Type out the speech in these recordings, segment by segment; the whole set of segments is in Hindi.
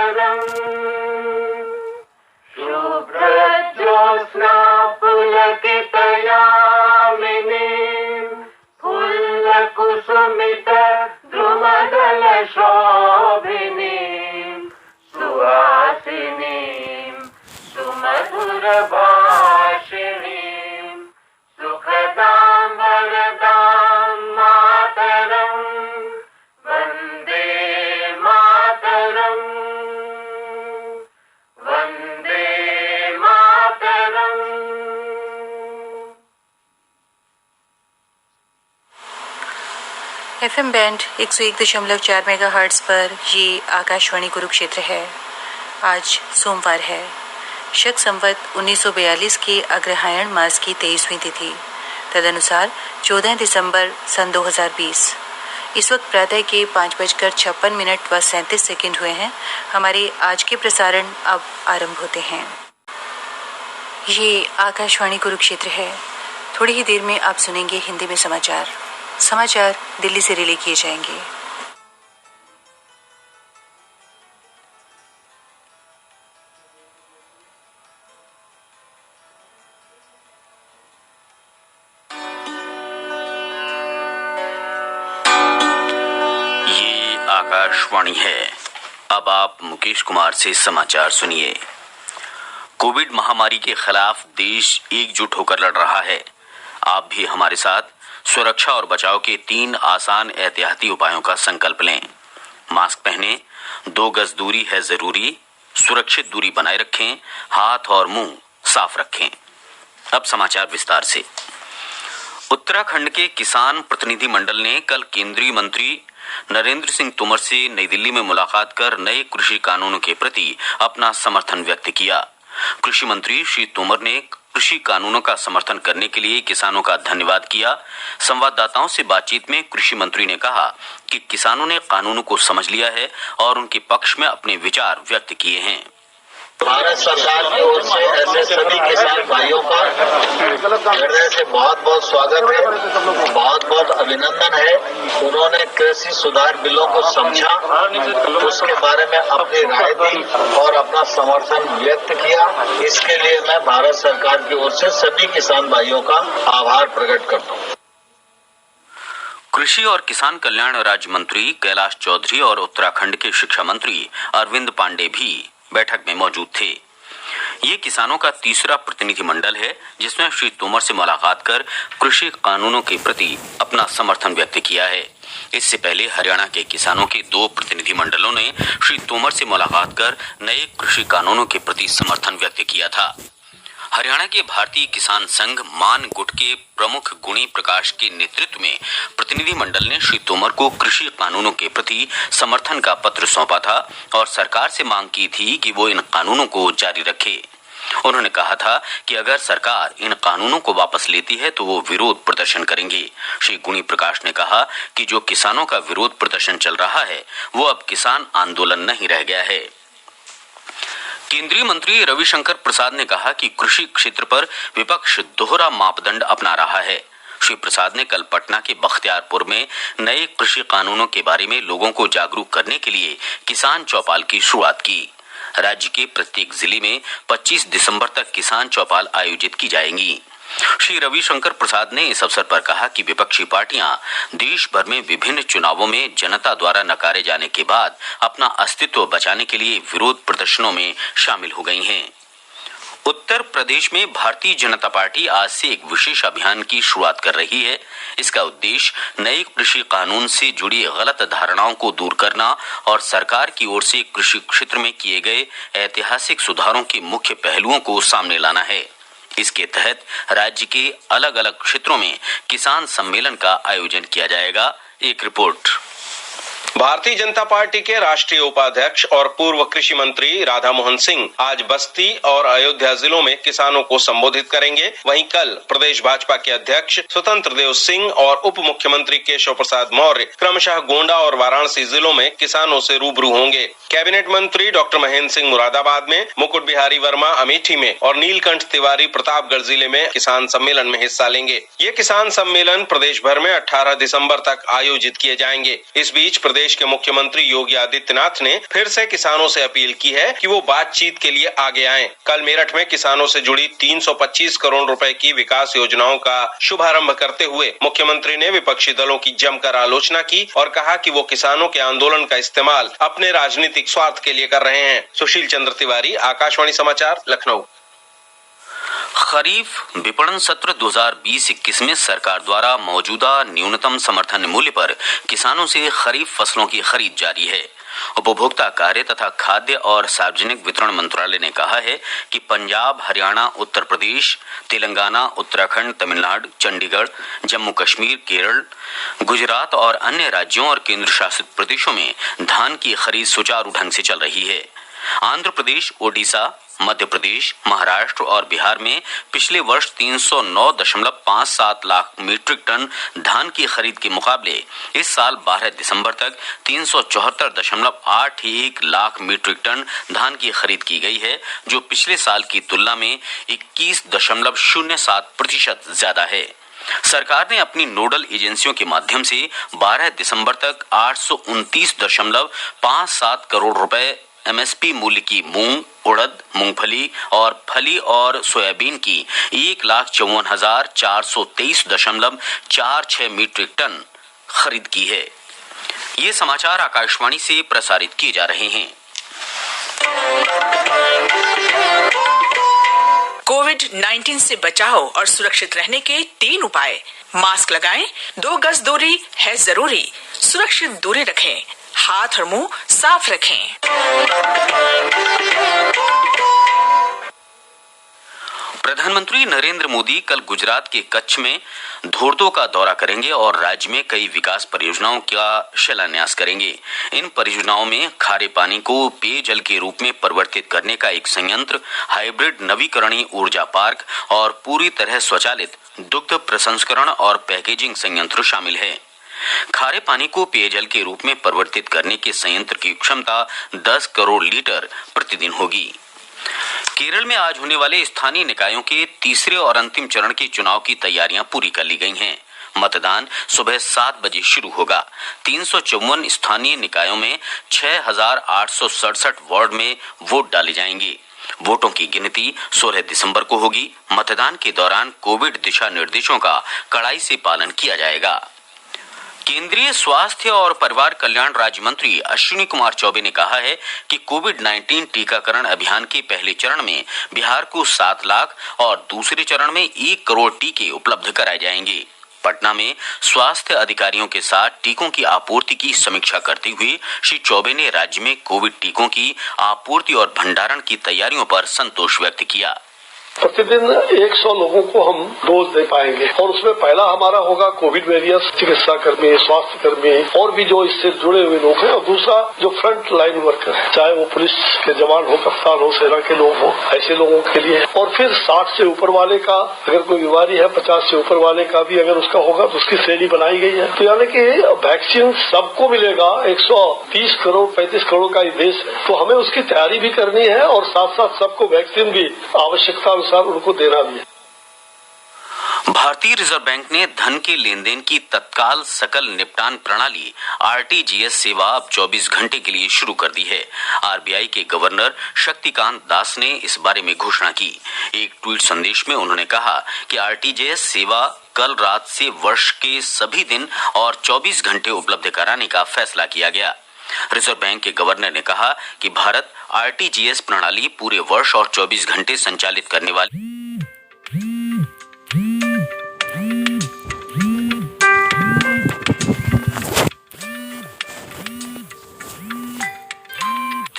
मातरम। शुभ्रज्योत्स्ना पुलकितयामिनीं फुल्लकुसुमित द्रुमदल शोभिनीं सुहासिनीं सुमधुर भाषिणीं सुखदां वरदां मातरं वन्दे मातरं वन्दे मातरं। FM बैंड 101.4 मेगाहर्ट्ज पर ये आकाशवाणी कुरुक्षेत्र है। आज सोमवार है, शक संवत 1942 के अग्रहायण मास की 23वीं तिथि, तदनुसार 14 दिसंबर सन 2020। इस वक्त प्रातः के 5:56 व 37 सेकंड हुए हैं। हमारे आज के प्रसारण अब आरंभ होते हैं। ये आकाशवाणी कुरुक्षेत्र है। थोड़ी ही देर में आप सुनेंगे हिंदी में समाचार दिल्ली से रिले किए जाएंगे। ये आकाशवाणी है। अब आप मुकेश कुमार से समाचार सुनिए। कोविड महामारी के खिलाफ देश एकजुट होकर लड़ रहा है। आप भी हमारे साथ सुरक्षा और बचाव के 3 आसान एहतियाती उपायों का संकल्प लें। मास्क पहनें, 2 गज दूरी है जरूरी, सुरक्षित दूरी बनाए रखें, हाथ और मुंह साफ रखें। अब समाचार विस्तार से। उत्तराखंड के किसान प्रतिनिधि मंडल ने कल केंद्रीय मंत्री नरेंद्र सिंह तोमर से नई दिल्ली में मुलाकात कर नए कृषि कानूनों के प्रति अपना समर्थन व्यक्त किया। कृषि मंत्री श्री तोमर ने कृषि कानूनों का समर्थन करने के लिए किसानों का धन्यवाद किया। संवाददाताओं से बातचीत में कृषि मंत्री ने कहा कि किसानों ने कानूनों को समझ लिया है और उनके पक्ष में अपने विचार व्यक्त किए हैं। भारत सरकार की ओर से ऐसे सभी किसान भाइयों का हृदय से बहुत बहुत स्वागत है, बहुत बहुत अभिनंदन है। उन्होंने कृषि सुधार बिलों को समझा, उसके बारे में अपनी राय दी और अपना समर्थन व्यक्त किया। इसके लिए मैं भारत सरकार की ओर से सभी किसान भाइयों का आभार प्रकट करता हूँ। कृषि और किसान कल्याण राज्य मंत्री कैलाश चौधरी और उत्तराखंड के शिक्षा मंत्री अरविंद पांडे भी बैठक में मौजूद थे। ये किसानों का तीसरा प्रतिनिधि मंडल है जिसमें श्री तोमर से मुलाकात कर कृषि कानूनों के प्रति अपना समर्थन व्यक्त किया है। इससे पहले हरियाणा के किसानों के 2 प्रतिनिधि मंडलों ने श्री तोमर से मुलाकात कर नए कृषि कानूनों के प्रति समर्थन व्यक्त किया था। हरियाणा के भारतीय किसान संघ मान गुट के प्रमुख गुणी प्रकाश के नेतृत्व में प्रतिनिधि मंडल ने श्री तोमर को कृषि कानूनों के प्रति समर्थन का पत्र सौंपा था और सरकार से मांग की थी कि वो इन कानूनों को जारी रखे। उन्होंने कहा था कि अगर सरकार इन कानूनों को वापस लेती है तो वो विरोध प्रदर्शन करेंगे। श्री गुणी प्रकाश ने कहा कि जो किसानों का विरोध प्रदर्शन चल रहा है वो अब किसान आंदोलन नहीं रह गया है। केंद्रीय मंत्री रविशंकर प्रसाद ने कहा कि कृषि क्षेत्र पर विपक्ष दोहरा मापदंड अपना रहा है। श्री प्रसाद ने कल पटना के बख्तियारपुर में नए कृषि कानूनों के बारे में लोगों को जागरूक करने के लिए किसान चौपाल की शुरुआत की। राज्य के प्रत्येक जिले में 25 दिसंबर तक किसान चौपाल आयोजित की जाएंगी। श्री रविशंकर प्रसाद ने इस अवसर पर कहा कि विपक्षी पार्टियां देश भर में विभिन्न चुनावों में जनता द्वारा नकारे जाने के बाद अपना अस्तित्व बचाने के लिए विरोध प्रदर्शनों में शामिल हो गई हैं। उत्तर प्रदेश में भारतीय जनता पार्टी आज से एक विशेष अभियान की शुरुआत कर रही है। इसका उद्देश्य नए कृषि कानून से जुड़ी गलत धारणाओं को दूर करना और सरकार की ओर से कृषि क्षेत्र में किए गए ऐतिहासिक सुधारों के मुख्य पहलुओं को सामने लाना है। इसके तहत राज्य के अलग अलग क्षेत्रों में किसान सम्मेलन का आयोजन किया जाएगा। एक रिपोर्ट। भारतीय जनता पार्टी के राष्ट्रीय उपाध्यक्ष और पूर्व कृषि मंत्री राधा मोहन सिंह आज बस्ती और अयोध्या जिलों में किसानों को संबोधित करेंगे। वहीं कल प्रदेश भाजपा के अध्यक्ष स्वतंत्र देव सिंह और उप मुख्यमंत्री केशव प्रसाद मौर्य क्रमशः गोंडा और वाराणसी जिलों में किसानों से रूबरू होंगे। कैबिनेट मंत्री डॉक्टर महेंद्र सिंह मुरादाबाद में, मुकुट बिहारी वर्मा अमेठी में और नीलकंठ तिवारी प्रतापगढ़ जिले में किसान सम्मेलन में हिस्सा लेंगे। ये किसान सम्मेलन प्रदेश भर में 18 दिसंबर तक आयोजित किए जाएंगे। इस बीच प्रदेश प्रदेश के मुख्यमंत्री योगी आदित्यनाथ ने फिर से किसानों से अपील की है कि वो बातचीत के लिए आगे आएं। कल मेरठ में किसानों से जुड़ी 325 करोड़ रुपए की विकास योजनाओं का शुभारंभ करते हुए मुख्यमंत्री ने विपक्षी दलों की जमकर आलोचना की और कहा कि वो किसानों के आंदोलन का इस्तेमाल अपने राजनीतिक स्वार्थ के लिए कर रहे हैं। सुशील चंद्र तिवारी, आकाशवाणी समाचार, लखनऊ। खरीफ विपणन सत्र 2020-21 में सरकार द्वारा मौजूदा न्यूनतम समर्थन मूल्य पर किसानों से खरीफ फसलों की खरीद जारी है। उपभोक्ता कार्य तथा खाद्य और सार्वजनिक वितरण मंत्रालय ने कहा है कि पंजाब, हरियाणा, उत्तर प्रदेश, तेलंगाना, उत्तराखंड, तमिलनाडु, चंडीगढ़, जम्मू कश्मीर, केरल, गुजरात और अन्य राज्यों और केंद्र शासित प्रदेशों में धान की खरीद सुचारू ढंग से चल रही है। आंध्र प्रदेश, ओडिशा, मध्य प्रदेश, महाराष्ट्र और बिहार में पिछले वर्ष 309.57 लाख मीट्रिक टन धान की खरीद के मुकाबले इस साल 12 दिसंबर तक 374.81 लाख मीट्रिक टन धान की खरीद की गई है, जो पिछले साल की तुलना में 21.07% ज्यादा है। सरकार ने अपनी नोडल एजेंसियों के माध्यम से 12 दिसंबर तक 829.57 करोड़ रुपए एमएसपी मूल्य की मूंग, उड़द, मूंगफली और फली और सोयाबीन की 1,54,423.46 मीट्रिक टन खरीद की है। ये समाचार आकाशवाणी से प्रसारित किए जा रहे हैं। कोविड-19 से बचाव और सुरक्षित रहने के 3 उपाय। मास्क लगाएं, 2 गज दूरी है जरूरी, सुरक्षित दूरी रखें, हाथ और मुंह साफ रखें। प्रधानमंत्री नरेंद्र मोदी कल गुजरात के कच्छ में धोर्दो का दौरा करेंगे और राज्य में कई विकास परियोजनाओं का शिलान्यास करेंगे। इन परियोजनाओं में खारे पानी को पेयजल के रूप में परिवर्तित करने का एक संयंत्र, हाइब्रिड नवीकरणीय ऊर्जा पार्क और पूरी तरह स्वचालित दुग्ध प्रसंस्करण और पैकेजिंग संयंत्र शामिल है। खारे पानी को पेयजल के रूप में परिवर्तित करने के संयंत्र की क्षमता 10 करोड़ लीटर प्रतिदिन होगी। केरल में आज होने वाले स्थानीय निकायों के तीसरे और अंतिम चरण के चुनाव की तैयारियां पूरी कर ली गई हैं। मतदान सुबह 7 बजे शुरू होगा। 354 स्थानीय निकायों में 6,867 वार्ड में वोट डाले जाएंगे। वोटों की गिनती 16 दिसंबर को होगी। मतदान के दौरान कोविड दिशा निर्देशों का कड़ाई से पालन किया जाएगा। केंद्रीय स्वास्थ्य और परिवार कल्याण राज्य मंत्री अश्विनी कुमार चौबे ने कहा है कि कोविड-19 टीकाकरण अभियान के पहले चरण में बिहार को 7 लाख और दूसरे चरण में 1 करोड़ टीके उपलब्ध कराए जाएंगे। पटना में स्वास्थ्य अधिकारियों के साथ टीकों की आपूर्ति की समीक्षा करते हुए श्री चौबे ने राज्य में कोविड टीकों की आपूर्ति और भंडारण की तैयारियों पर संतोष व्यक्त किया। प्रतिदिन 100 लोगों को हम डोज दे पाएंगे और उसमें पहला हमारा होगा कोविड वॉरियर्स, चिकित्सा कर्मी, स्वास्थ्य कर्मी और भी जो इससे जुड़े हुए लोग हैं, और दूसरा जो फ्रंट लाइन वर्कर है, चाहे वो पुलिस के जवान हो, कप्तान हो, सेना के लोग हो, ऐसे लोगों के लिए। और फिर 60 से ऊपर वाले का अगर कोई बीमारी है, 50 से ऊपर वाले का भी अगर उसका होगा तो उसकी श्रेणी बनाई गई है। तो यानी कि वैक्सीन सबको मिलेगा। 130 करोड़ 35 करोड़ का देश है, तो हमें उसकी तैयारी भी करनी है और साथ साथ सबको वैक्सीन भी आवश्यकता उनको देना भी है। भारतीय रिजर्व बैंक ने धन के लेन देन की तत्काल सकल निपटान प्रणाली आरटीजीएस सेवा अब 24 घंटे के लिए शुरू कर दी है। आरबीआई के गवर्नर शक्तिकांत दास ने इस बारे में घोषणा की। एक ट्वीट संदेश में उन्होंने कहा कि आरटीजीएस सेवा कल रात से वर्ष के सभी दिन और 24 घंटे उपलब्ध कराने का फैसला किया गया। रिजर्व बैंक के गवर्नर ने कहा कि भारत आरटीजीएस प्रणाली पूरे वर्ष और 24 घंटे संचालित करने वाली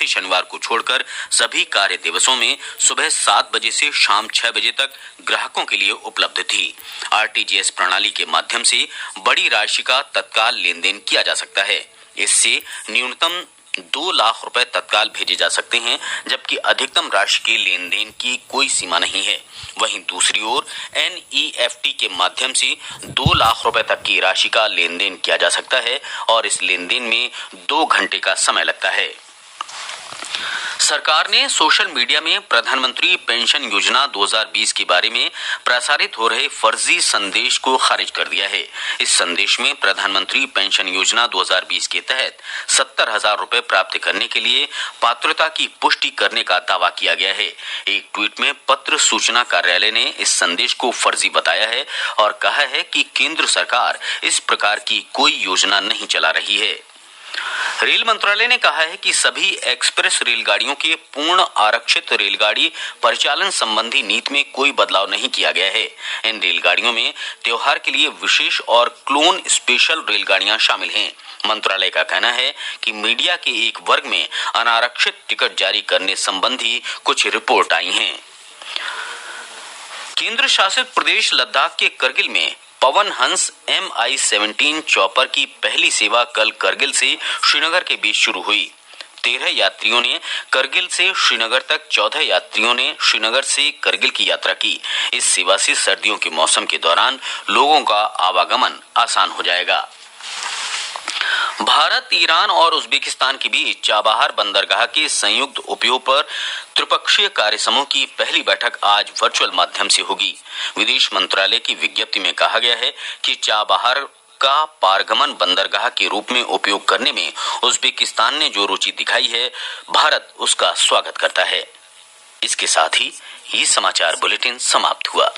शनिवार को छोड़कर सभी कार्य दिवसों में सुबह 7 बजे से शाम 6 बजे तक ग्राहकों के लिए उपलब्ध थी। आरटीजीएस प्रणाली के माध्यम से बड़ी राशि का तत्काल लेन देन किया जा सकता है। इससे न्यूनतम 2 लाख रुपए तत्काल भेजे जा सकते हैं, जबकि अधिकतम राशि के लेन देन की कोई सीमा नहीं है। वहीं दूसरी ओर एनईएफटी के माध्यम से 2 लाख रुपए तक की राशि का लेन देन किया जा सकता है और इस लेन देन में 2 घंटे का समय लगता है। सरकार ने सोशल मीडिया में प्रधानमंत्री पेंशन योजना 2020 के बारे में प्रसारित हो रहे फर्जी संदेश को खारिज कर दिया है। इस संदेश में प्रधानमंत्री पेंशन योजना 2020 के तहत 70,000 रुपए प्राप्त करने के लिए पात्रता की पुष्टि करने का दावा किया गया है। एक ट्वीट में पत्र सूचना कार्यालय ने इस संदेश को फर्जी बताया है और कहा है कि केंद्र सरकार इस प्रकार की कोई योजना नहीं चला रही है। रेल मंत्रालय ने कहा है कि सभी एक्सप्रेस रेलगाड़ियों के पूर्ण आरक्षित रेलगाड़ी परिचालन संबंधी नीति में कोई बदलाव नहीं किया गया है। इन रेलगाड़ियों में त्योहार के लिए विशेष और क्लोन स्पेशल रेलगाड़ियां शामिल हैं। मंत्रालय का कहना है कि मीडिया के एक वर्ग में अनारक्षित टिकट जारी करने संबंधी कुछ रिपोर्ट आई हैं। केंद्र शासित प्रदेश लद्दाख के करगिल में पवन हंस MI-17 चॉपर की पहली सेवा कल करगिल से श्रीनगर के बीच शुरू हुई। 13 यात्रियों ने करगिल से श्रीनगर तक, 14 यात्रियों ने श्रीनगर से करगिल की यात्रा की। इस सेवा से सर्दियों के मौसम के दौरान लोगों का आवागमन आसान हो जाएगा। भारत, ईरान और उज्बेकिस्तान के बीच चाबहार बंदरगाह के संयुक्त उपयोग पर त्रिपक्षीय कार्य समूह की पहली बैठक आज वर्चुअल माध्यम से होगी। विदेश मंत्रालय की विज्ञप्ति में कहा गया है कि चाबहार का पारगमन बंदरगाह के रूप में उपयोग करने में उज्बेकिस्तान ने जो रुचि दिखाई है, भारत उसका स्वागत करता है। इसके साथ ही ये समाचार बुलेटिन समाप्त हुआ।